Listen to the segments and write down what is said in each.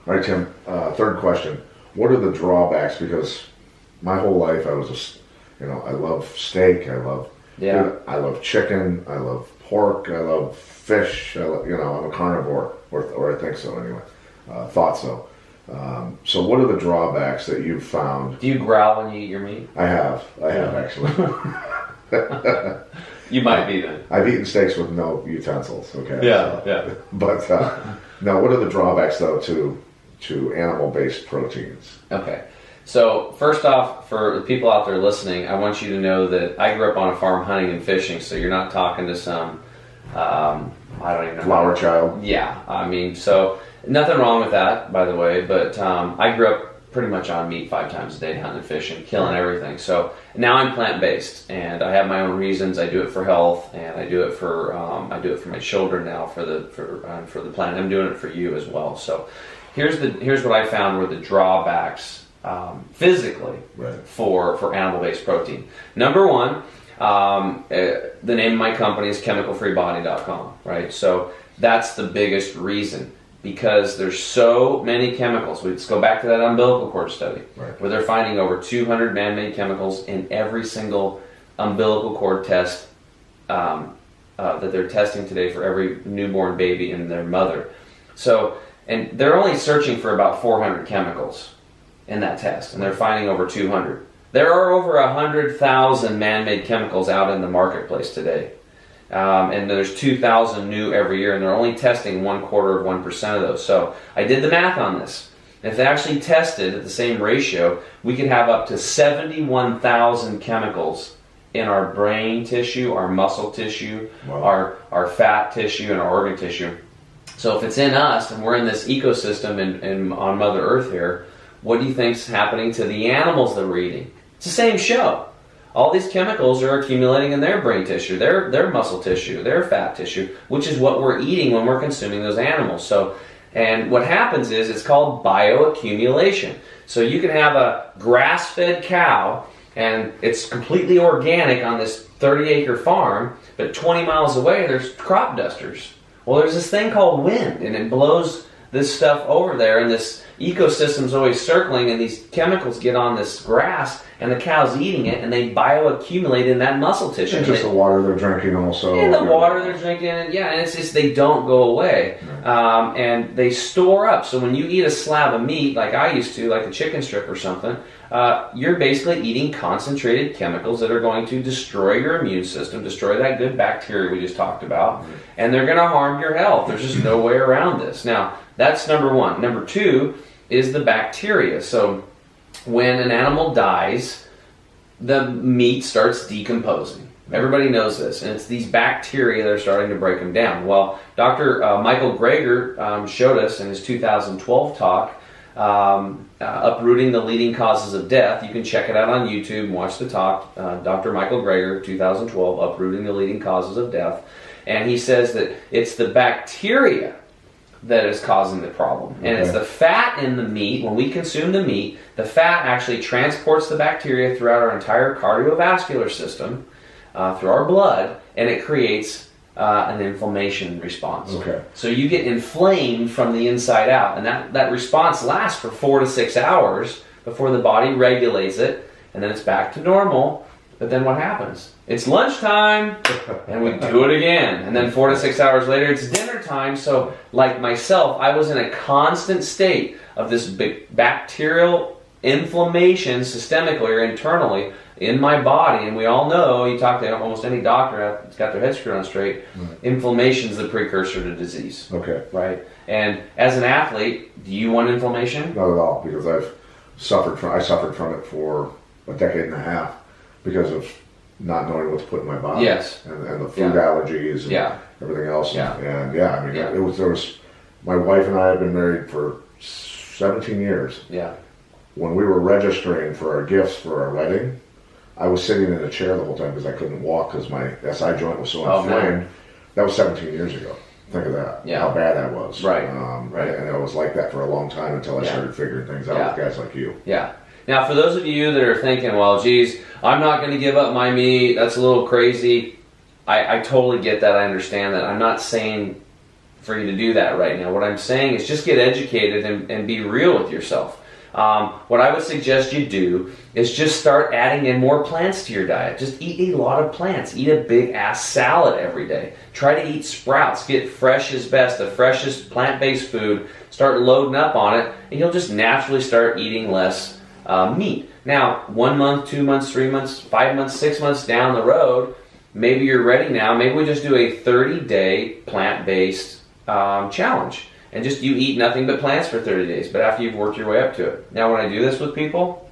All right, Tim. Third question: what are the drawbacks? Because my whole life I was just, I love steak. I love, I love chicken. I love pork. I love fish. I'm a carnivore, or I think so anyway. Thought so. So what are the drawbacks that you've found? Do you growl when you eat your meat? I have actually. You might be then. I've eaten steaks with no utensils. Okay. Yeah. But now, what are the drawbacks though to animal-based proteins? Okay. So first off, for the people out there listening, I want you to know that I grew up on a farm hunting and fishing. So you're not talking to some I don't even know. Flower child. Yeah. I mean, so nothing wrong with that, by the way. But I grew up pretty much on meat 5 times a day, hunting and fishing, killing everything. So now I'm plant-based, and I have my own reasons. I do it for health, and I do it for my children now for the planet. I'm doing it for you as well. So here's what I found were the drawbacks physically for animal-based protein. Number one, the name of my company is chemicalfreebody.com, right? So that's the biggest reason. Because there's so many chemicals. Let's go back to that umbilical cord study, where they're finding over 200 man-made chemicals in every single umbilical cord test that they're testing today for every newborn baby and their mother. So, and they're only searching for about 400 chemicals in that test, and they're finding over 200. There are over 100,000 man-made chemicals out in the marketplace today. And there's 2,000 new every year, and they're only testing 0.25% of those. So I did the math on this. If they actually tested at the same ratio, we could have up to 71,000 chemicals in our brain tissue, our muscle tissue, our fat tissue, and our organ tissue. So if it's in us, and we're in this ecosystem and on Mother Earth here, what do you think's happening to the animals that we're eating? It's the same show. All these chemicals are accumulating in their brain tissue, their muscle tissue, their fat tissue, which is what we're eating when we're consuming those animals. So, and what happens is it's called bioaccumulation. So you can have a grass-fed cow, and it's completely organic on this 30-acre farm, but 20 miles away there's crop dusters. Well, there's this thing called wind, and it blows this stuff over there, and this ecosystem's always circling, and these chemicals get on this grass, and the cow's eating it, and they bioaccumulate in that muscle tissue. And just the water they're drinking also. And the water they're drinking, and it's just they don't go away. And they store up. So when you eat a slab of meat, like I used to, like a chicken strip or something, you're basically eating concentrated chemicals that are going to destroy your immune system, destroy that good bacteria we just talked about, and they're going to harm your health. There's just no way around this. Now, that's number one. Number two is the bacteria. So when an animal dies, the meat starts decomposing. Everybody knows this, and it's these bacteria that are starting to break them down. Well, Dr. Michael Greger showed us in his 2012 talk, Uprooting the Leading Causes of Death. You can check it out on YouTube and watch the talk. Dr. Michael Greger, 2012, Uprooting the Leading Causes of Death. And he says that it's the bacteria that is causing the problem. And it's the fat in the meat. When we consume the meat, the fat actually transports the bacteria throughout our entire cardiovascular system, through our blood, and it creates an inflammation response. So you get inflamed from the inside out, and that response lasts for 4 to 6 hours before the body regulates it, and then it's back to normal. But then what happens? It's lunchtime, and we do it again. And then 4 to 6 hours later, it's dinner time. So, like myself, I was in a constant state of this bacterial inflammation systemically or internally in my body. And we all know, you talk to almost any doctor that's got their head screwed on straight, inflammation is the precursor to disease. Right? And as an athlete, do you want inflammation? Not at all, because I suffered from it for a decade and a half. Because of not knowing what to put in my body, and the food allergies and everything else, and it was. My wife and I have been married for 17 years. When we were registering for our gifts for our wedding, I was sitting in a chair the whole time because I couldn't walk because my SI joint was so inflamed. That was 17 years ago. Think of that. How bad that was. And it was like that for a long time until I started figuring things out with guys like you. Now, for those of you that are thinking, well, geez, I'm not going to give up my meat, that's a little crazy. I totally get that. I understand that. I'm not saying for you to do that right now. What I'm saying is just get educated and be real with yourself. What I would suggest you do is just start adding in more plants to your diet. Just eat a lot of plants. Eat a big ass salad every day. Try to eat sprouts. Get fresh is best, the freshest plant-based food. Start loading up on it, and you'll just naturally start eating less meat. Now, 1 month, 2 months, 3 months, 5 months, 6 months down the road, maybe you're ready now. Maybe we just do a 30-day plant-based challenge. And just you eat nothing but plants for 30 days, but after you've worked your way up to it. Now when I do this with people,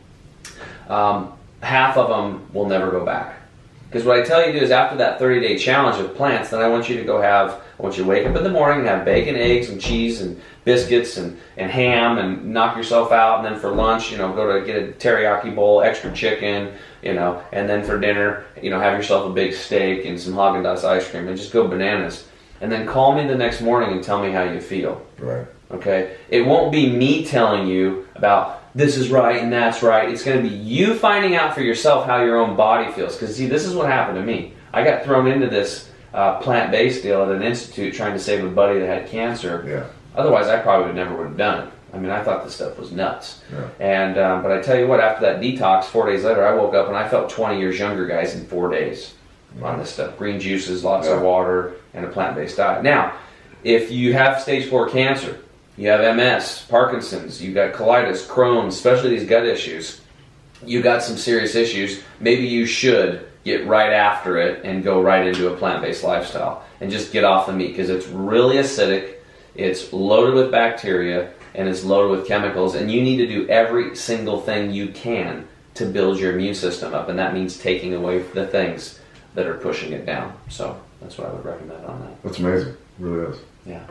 half of them will never go back. Because what I tell you to do is after that 30-day challenge of plants, then I want you to wake up in the morning and have bacon, eggs, and cheese, and biscuits, and ham, and knock yourself out. And then for lunch, go to get a teriyaki bowl, extra chicken, and then for dinner, have yourself a big steak and some Haagen-Dazs ice cream, and just go bananas. And then call me the next morning and tell me how you feel. Right. Okay? It won't be me telling you about this is right and that's right. It's going to be you finding out for yourself how your own body feels. Because, see, this is what happened to me. I got thrown into this plant-based deal at an institute trying to save a buddy that had cancer. Yeah. Otherwise, I probably never would have done it. I mean, I thought this stuff was nuts. Yeah. And but I tell you what, after that detox, 4 days later, I woke up and I felt 20 years younger, guys, in 4 days on this stuff. Green juices, lots of water, and a plant-based diet. Now, if you have stage 4 cancer, you have MS, Parkinson's, you got colitis, Crohn's, especially these gut issues, you got some serious issues, maybe you should get right after it and go right into a plant-based lifestyle and just get off the meat, because it's really acidic, it's loaded with bacteria, and it's loaded with chemicals, and you need to do every single thing you can to build your immune system up, and that means taking away the things that are pushing it down. So that's what I would recommend on that. That's amazing. It really is. Yeah.